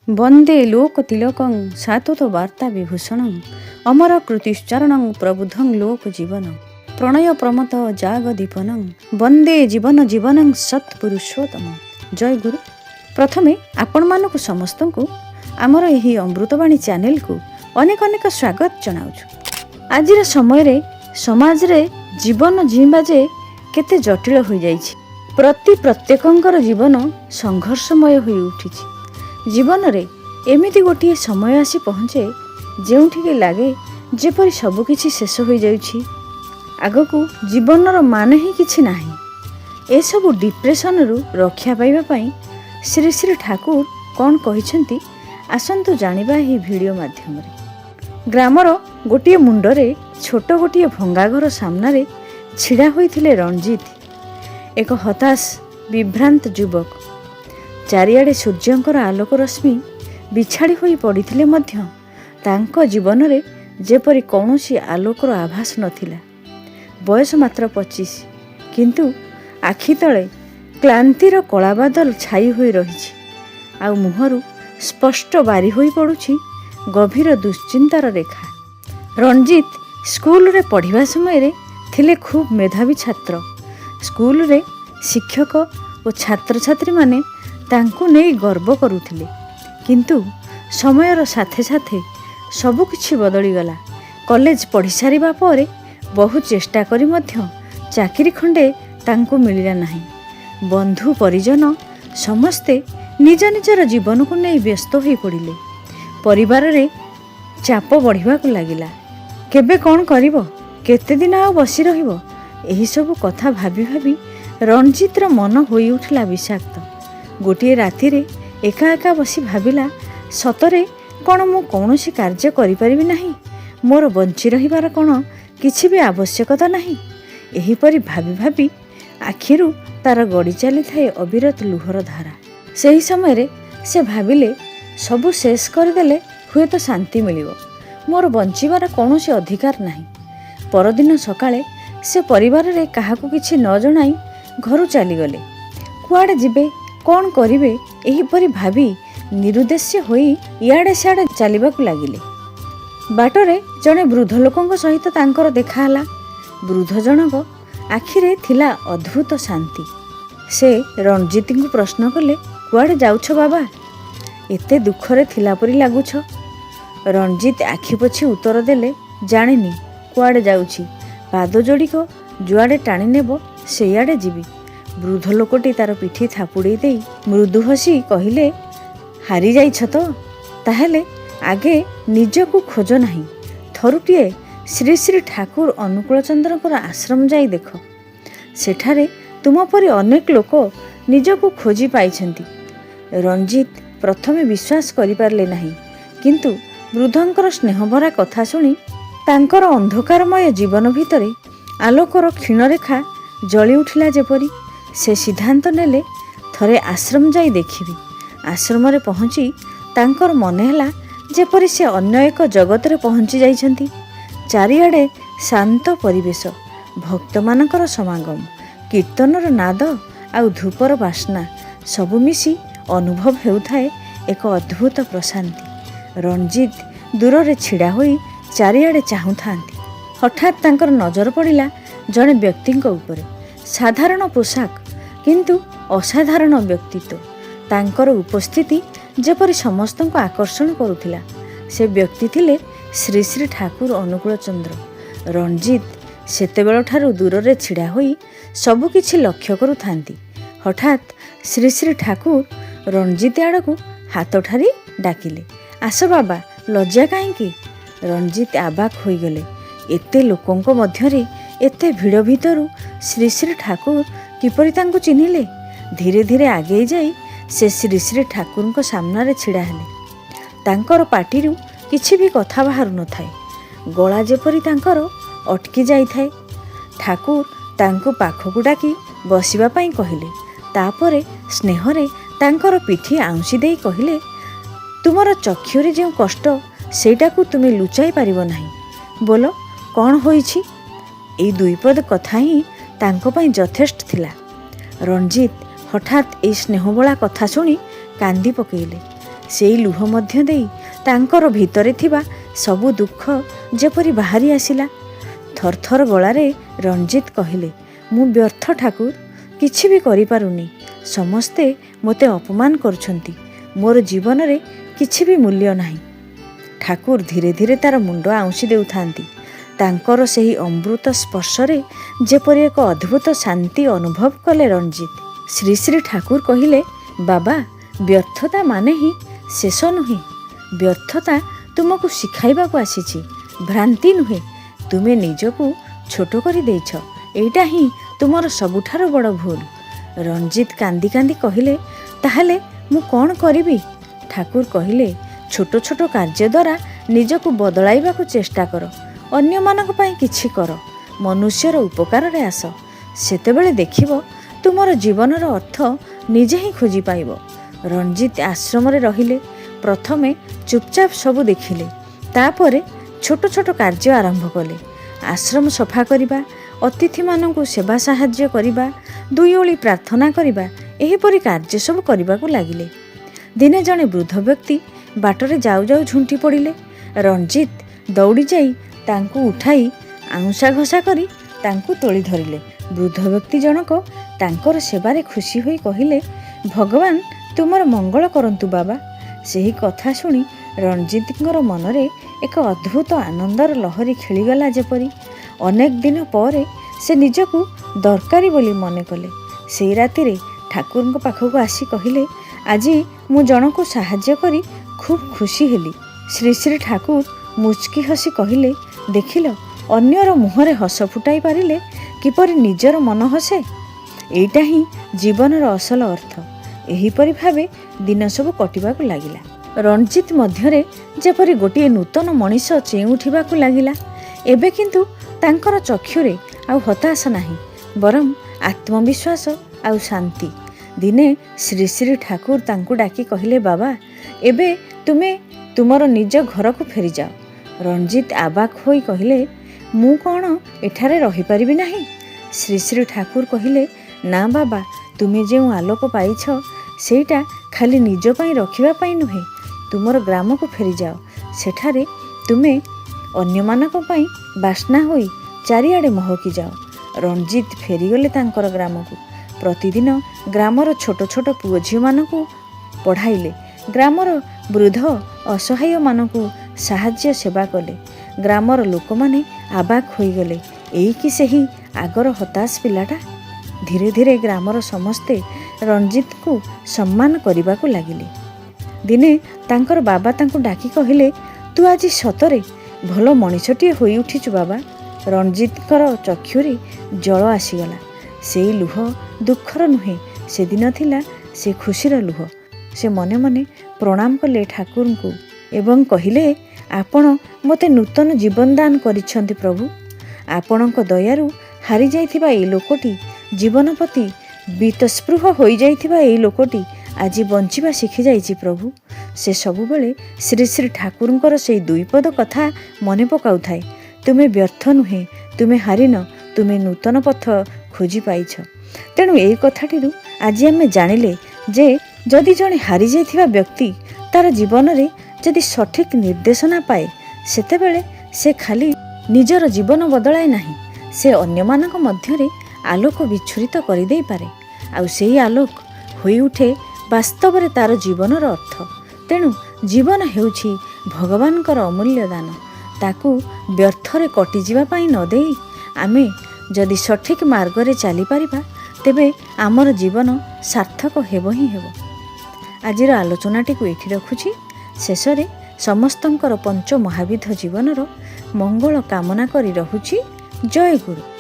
वन्दे लोकतिलकं सातुतो विभूषणं अमर कृतिश्चरणं प्रबुद्धं लोकजीवनं प्रणय प्रमथ जागदीपनं वन्दे जीवन जीवनं सत्पुरुषोत्तम। जय गुरु। प्रथमे आपण मानक समस्त को आमर यही अमृतवाणी चैनल को अनेक अनेक स्वागत जनाऊछु। आज समय रे समाज रे जीवन जीवा जे केते जटिल हो जाइछि। प्रत्येकंकर जीवन संघर्षमय हो उठिछि। जीवन रे एमिति गोटे समय आसी पहुँचे जोठिके लगे जेपरि सबकिछि शेष हो जाउछि, आगकू जीवनर मान ही किछि नाही। एसबु डिप्रेशन रु रक्षा पाइबा पई श्री श्री ठाकुर कौन कहिसेंती आसंतु जानिबा ही वीडियो माध्यम रे। ग्रामर गोटे मुंडरे छोट गोटे भंगा घर सामने छिड़ा होइथिले रणजीत, एक हताश विभ्रांत युवक। चारिआडे सूर्यंकर आलोक रश्मि बिछाड़ी होई पड़िथिले मध्य तांको जीवन रे जेपरि कौनसी आलोकर आभास नथिला। बयस मात्र 25, किंतु आखि तले क्लांतिर कला बादल छाई होई रहिछि। आ मुहरु स्पष्ट बारी होई पड़ुछि गभीर दुश्चिंतार रेखा। रणजीत स्कूल रे पढ़िबा समय रे थिले खूब मेधावी छात्र। स्कूल रे शिक्षक और छात्र छात्री माने तांकु नहीं गर्व करुथिले, किंतु समयर साथे साथे सबु किछि बदली गला। कॉलेज पढ़ी सारिबा परे बहु चेष्टा करी मध्य चाकरी खंडे तांकु मिलिला नाही। बंधु परिजन समस्ते निज निजर जीवन को नहीं व्यस्त होई पड़िले। परिवार रे चाप बढ़िबा को लागिला। केबे कौन करिवो, केते दिन आ बसी रहिबो, एही सब कथा भाबी भाबी रणजीतर मन होई उठला विषाक्त। गोटे राति रे एका एका बसी भाविला, सतरे कौन मु कौनसी कार्य करि परिबि नाही, मोर बंची रहिबार कौन किछि भी आवश्यकता नाही। एहीपरि भाबी भाबी आखिरु तार गड़ी चली थाए अविरत लुहर धारा। सही समय रे से भाविले सबु शेष करदेले हुए तो शांति मिलिबो, मोर बंचिबार कौनसी अधिकार नाही। परदिन सकाळे से परिवार रे काहाकू किछि न जणाई घरु चली गले। कुआडे जिबे कौन करिवे एहीपरि भाबी निरुद्देश्य होई इयाडे सियाडे चलिबाकू लागिले। बाटरे जणे वृद्ध लोकंक सहित तांकर देखाला। वृद्ध जनक आखिरे थिला अद्भुत शांति। से रणजीत को प्रश्न कले, कुआडे जाउछ बाबा, एते दुखरे थिला परि लागुछ। रणजीत आखि पछि उत्तर देले, जानिनी कुआडे जाउछि, पाद जोड़िक जुआडे टाणी नेब सेयाडे जीवी। वृद्ध लोकटी तार पिठी थापुड़े दे मृदु हसी कहिले, हारी जाइछ तो ताहेले आगे निजकू खोज नाही, थरुटिए श्री श्री ठाकुर अनुकूल चंद्रकर आश्रम जाई देख। सेठारे तुम परि अनेक लोक निजकू खोजी पाइछंती। रणजीत प्रथमे विश्वास करि पारले नाही, किंतु वृद्धंकर स्नेहभरा कथा सुनी तांकर अंधकारमय जीवन भितरे आलोकर क्षीणरेखा जली उठिला जेपरी। से सिद्धांत नेले, थरे आश्रम जाई देखिबी। आश्रम रे पहुंची तांकर मने हला जेपरी से अन्य एक जगत रे पहुंची जाइछंती। चारिआडे शांत परिवेश, भक्त मानकर समागम, कीर्तनर नाद आउ धूपर बास्ना सबु मिसी अनुभव हेउथाए एक अद्भुत प्रशांति। रणजीत दूर रे छिड़ा होई चारिआडे चाहुथांती। हठात तांकर नजर पड़िला जणे व्यक्तिंक उपरे। साधारण पोशाक किंतु असाधारण व्यक्तित्व। तांकर उपस्थिति जेपरि समस्त को आकर्षण करुथिला। से व्यक्ति थिले श्री श्री ठाकुर अनुकूल चंद्र। रणजीत सेतेबेल ठारू दूर रे छिड़ा होई सबु किछि लक्ष्य करुथांती। हठात श्री श्री ठाकुर रणजीत आड़कू हाथ ठारी डाकिले, आस बाबा, लज्जा काहींकी। रणजीत आबाक होई गले। एते लोकंक मध्यरे एते भिड़ भितरु श्री श्री ठाकुर किपरि तांको चिन्हिले। धीरे धीरे आगे जाई से श्री श्री ठाकुर सामने छिड़ा हेले। तांकर पाटिरु किछि भी कथा बाहरु न थाए, गला जेपरि तांकर अटकी जाई थाए। ठाकुर तांको पाखकु डाकी बसिबा पई कहिले। तापरे स्नेहरे तांकर पिठी आउंसी देई कहिले, तुमर चक्षुरे जे कष्ट सेटाकू तुमे लुचाई पारिबो नाही, बोलो कौन होईछि। एई दुई पद कथा ही तांको पई यथेष्ट थिला। रणजीत हठात एई स्नेहबोला कथा शुणी कांदी पकेइले। ସେଇ ଲୁହ ମଧ୍ୟ ଦେଇ ତାଙ୍କର ଭିତରେ ଥିବା ସବୁ ଦୁଃଖ ଯେପରି ବାହାରି ଆସିଲା। ଥରଥର ଗଳାରେ ରଞ୍ଜିତ କହିଲେ, ମୁଁ ବ୍ୟର୍ଥ ଠାକୁର, କିଛି ବି କରିପାରୁନି। ସମସ୍ତେ ମୋତେ ଅପମାନ କରୁଛନ୍ତି। ମୋର ଜୀବନରେ କିଛି ବି ମୂଲ୍ୟ ନାହିଁ। ଠାକୁର ଧୀରେ ଧୀରେ ତାର ମୁଣ୍ଡ ଆଉଁସି ଦେଉଥାନ୍ତି। ତାଙ୍କର ସେହି ଅମୃତ ସ୍ପର୍ଶରେ ଯେପରି ଏକ ଅଦ୍ଭୁତ ଶାନ୍ତି ଅନୁଭବ କଲେ ରଞ୍ଜିତ। ଶ୍ରୀ ଶ୍ରୀ ଠାକୁର କହିଲେ, ବାବା, ବ୍ୟର୍ଥତା ମାନେ ହିଁ ଶେଷ ନୁହେଁ। ବ୍ୟର୍ଥତା ତୁମକୁ ଶିଖାଇବାକୁ ଆସିଛି, ଭ୍ରାନ୍ତି ନୁହେଁ। ତୁମେ ନିଜକୁ ଛୋଟ କରିଦେଇଛ। ଏଇଟା ହିଁ ତୁମର ସବୁଠାରୁ ବଡ଼ ଭୁଲ। ରଞ୍ଜିତ କାନ୍ଦି କାନ୍ଦି କହିଲେ, ତାହେଲେ ମୁଁ କ'ଣ କରିବି? ଠାକୁର କହିଲେ, ଛୋଟ ଛୋଟ କାର୍ଯ୍ୟ ଦ୍ୱାରା ନିଜକୁ ବଦଳାଇବାକୁ ଚେଷ୍ଟା କର। ଅନ୍ୟମାନଙ୍କ ପାଇଁ କିଛି କର। ମନୁଷ୍ୟର ଉପକାରରେ ଆସ। ସେତେବେଳେ ଦେଖିବ ତୁମର ଜୀବନର ଅର୍ଥ ନିଜେ ହିଁ ଖୋଜି ପାଇବ। ରଞ୍ଜିତ ଆଶ୍ରମରେ ରହିଲେ। ପ୍ରଥମେ ଚୁପଚାପ ସବୁ ଦେଖିଲେ, ତାପରେ ଛୋଟ ଛୋଟ କାର୍ଯ୍ୟ ଆରମ୍ଭ କଲେ। ଆଶ୍ରମ ସଫା କରିବା, ଅତିଥିମାନଙ୍କୁ ସେବା ସାହାଯ୍ୟ କରିବା, ଦୁଇ ଓଳି ପ୍ରାର୍ଥନା କରିବା, ଏହିପରି କାର୍ଯ୍ୟ ସବୁ କରିବାକୁ ଲାଗିଲେ। ଦିନେ ଜଣେ ବୃଦ୍ଧ ବ୍ୟକ୍ତି ବାଟରେ ଯାଉ ଯାଉ ଝୁଣ୍ଟି ପଡ଼ିଲେ। ରଞ୍ଜିତ ଦୌଡ଼ି ଯାଇ ତାଙ୍କୁ ଉଠାଇ ଆଉଁସା ଘଷା କରି ତାଙ୍କୁ ତୋଳି ଧରିଲେ। ବୃଦ୍ଧ ବ୍ୟକ୍ତି ଜଣକ ତାଙ୍କର ସେବାରେ ଖୁସି ହୋଇ କହିଲେ, ଭଗବାନ ତୁମର ମଙ୍ଗଳ କରନ୍ତୁ ବାବା। ସେହି କଥା ଶୁଣି ରଞ୍ଜିତଙ୍କର ମନରେ ଏକ ଅଦ୍ଭୁତ ଆନନ୍ଦର ଲହରୀ ଖେଳିଗଲା ଯେପରି। ଅନେକ ଦିନ ପରେ ସେ ନିଜକୁ ଦରକାରୀ ବୋଲି ମନେ କଲେ। ସେଇ ରାତିରେ ଠାକୁରଙ୍କ ପାଖକୁ ଆସି କହିଲେ, ଆଜି ମୁଁ ଜଣକୁ ସାହାଯ୍ୟ କରି ଖୁବ୍ ଖୁସି ହେଲି। ଶ୍ରୀ ଶ୍ରୀ ଠାକୁର ମୁଚକି ହସି କହିଲେ, ଦେଖିଲ, ଅନ୍ୟର ମୁହଁରେ ହସ ଫୁଟାଇ ପାରିଲେ କିପରି ନିଜର ମନ ହସେ। ଏଇଟା ହିଁ ଜୀବନର ଅସଲ ଅର୍ଥ। ଏହିପରି ଭାବେ ଦିନ ସବୁ କଟିବାକୁ ଲାଗିଲା। ରଞ୍ଜିତ ମଧ୍ୟରେ ଯେପରି ଗୋଟିଏ ନୂତନ ମଣିଷ ଚେଇଁ ଉଠିବାକୁ ଲାଗିଲା। ଏବେ କିନ୍ତୁ ତାଙ୍କର ଚକ୍ଷୁରେ ଆଉ ହତାଶ ନାହିଁ, ବରଂ ଆତ୍ମବିଶ୍ୱାସ ଆଉ ଶାନ୍ତି। ଦିନେ ଶ୍ରୀ ଶ୍ରୀ ଠାକୁର ତାଙ୍କୁ ଡାକି କହିଲେ, ବାବା, ଏବେ ତୁମେ ତୁମର ନିଜ ଘରକୁ ଫେରିଯାଅ। ରଞ୍ଜିତ ଆବାକ୍ ହୋଇ କହିଲେ, ମୁଁ କ'ଣ ଏଠାରେ ରହିପାରିବି ନାହିଁ? ଶ୍ରୀ ଶ୍ରୀ ଠାକୁର କହିଲେ, ନା ବାବା, ତୁମେ ଯେଉଁ ଆଲୋକ ପାଇଛ ସେଇଟା ଖାଲି ନିଜ ପାଇଁ ରଖିବା ପାଇଁ ନୁହେଁ। ତୁମର ଗ୍ରାମକୁ ଫେରିଯାଅ। ସେଠାରେ ତୁମେ ଅନ୍ୟମାନଙ୍କ ପାଇଁ ବାସ୍ନା ହୋଇ ଚାରିଆଡ଼େ ମହକି ଯାଅ। ରଞ୍ଜିତ ଫେରିଗଲେ ତାଙ୍କର ଗ୍ରାମକୁ। ପ୍ରତିଦିନ ଗ୍ରାମର ଛୋଟ ଛୋଟ ପୁଅ ଝିଅମାନଙ୍କୁ ପଢ଼ାଇଲେ। ଗ୍ରାମର ବୃଦ୍ଧ ଅସହାୟମାନଙ୍କୁ ସାହାଯ୍ୟ ସେବା କଲେ। ଗ୍ରାମର ଲୋକମାନେ ଆବାକ୍ ହୋଇଗଲେ, ଏଇକି ସେହି ଆଗର ହତାଶ ପିଲାଟା। ଧୀରେ ଧୀରେ ଗ୍ରାମର ସମସ୍ତେ ରଞ୍ଜିତଙ୍କୁ ସମ୍ମାନ କରିବାକୁ ଲାଗିଲେ। ଦିନେ ତାଙ୍କର ବାବା ତାଙ୍କୁ ଡାକି କହିଲେ, ତୁ ଆଜି ସତରେ ଭଲ ମଣିଷଟିଏ ହୋଇ ଉଠିଛୁ ବାବା। ରଞ୍ଜିତଙ୍କର ଚକ୍ଷୁରେ ଜଳ ଆସିଗଲା। ସେଇ ଲୁହ ଦୁଃଖର ନୁହେଁ, ସେଦିନ ଥିଲା ସେ ଖୁସିର ଲୁହ। ସେ ମନେ ମନେ ପ୍ରଣାମ କଲେ ଠାକୁରଙ୍କୁ ଏବଂ କହିଲେ, ଆପଣ ମୋତେ ନୂତନ ଜୀବନ ଦାନ କରିଛନ୍ତି ପ୍ରଭୁ। ଆପଣଙ୍କ ଦୟାରୁ ହାରିଯାଇଥିବା ଏଇ ଲୋକଟି, ଜୀବନ ପ୍ରତି ବୀତସ୍ପୃହ ହୋଇଯାଇଥିବା ଏଇ ଲୋକଟି ଆଜି ବଞ୍ଚିବା ଶିଖିଯାଇଛି ପ୍ରଭୁ। ସେ ସବୁବେଳେ ଶ୍ରୀ ଶ୍ରୀ ଠାକୁରଙ୍କର ସେଇ ଦୁଇପଦ କଥା ମନେ ପକାଉଥାଏ, ତୁମେ ବ୍ୟର୍ଥ ନୁହେଁ, ତୁମେ ହାରିନ, ତୁମେ ନୂତନ ପଥ ଖୋଜି ପାଇଛ। ତେଣୁ ଏଇ କଥାଟିରୁ ଆଜି ଆମେ ଜାଣିଲେ ଯେ ଯଦି ଜଣେ ହାରିଯାଇଥିବା ବ୍ୟକ୍ତି ତାର ଜୀବନରେ ଯଦି ସଠିକ୍ ନିର୍ଦ୍ଦେଶନା ପାଏ, ସେତେବେଳେ ସେ ଖାଲି ନିଜର ଜୀବନ ବଦଳାଏ ନାହିଁ, ସେ ଅନ୍ୟମାନଙ୍କ ମଧ୍ୟରେ ଆଲୋକ ବିଚ୍ଛୁରିତ କରିଦେଇପାରେ। ଆଉ ସେହି ଆଲୋକ ହୋଇଉଠେ ବାସ୍ତବରେ ତାର ଜୀବନର ଅର୍ଥ। ତେଣୁ ଜୀବନ ହେଉଛି ଭଗବାନଙ୍କର ଅମୂଲ୍ୟ ଦାନ। ତାକୁ ବ୍ୟର୍ଥରେ କଟିଯିବା ପାଇଁ ନ ଦେଇ ଆମେ ଯଦି ସଠିକ୍ ମାର୍ଗରେ ଚାଲିପାରିବା, ତେବେ ଆମର ଜୀବନ ସାର୍ଥକ ହେବ ହିଁ ହେବ। ଆଜିର ଆଲୋଚନାଟିକୁ ଏଇଠି ରଖୁଛି। ଶେଷରେ ସମସ୍ତଙ୍କର ପଞ୍ଚ ମହାବିଧ ଜୀବନର ମଙ୍ଗଳ କାମନା କରି ରହୁଛି। ଜୟ ଗୁରୁ।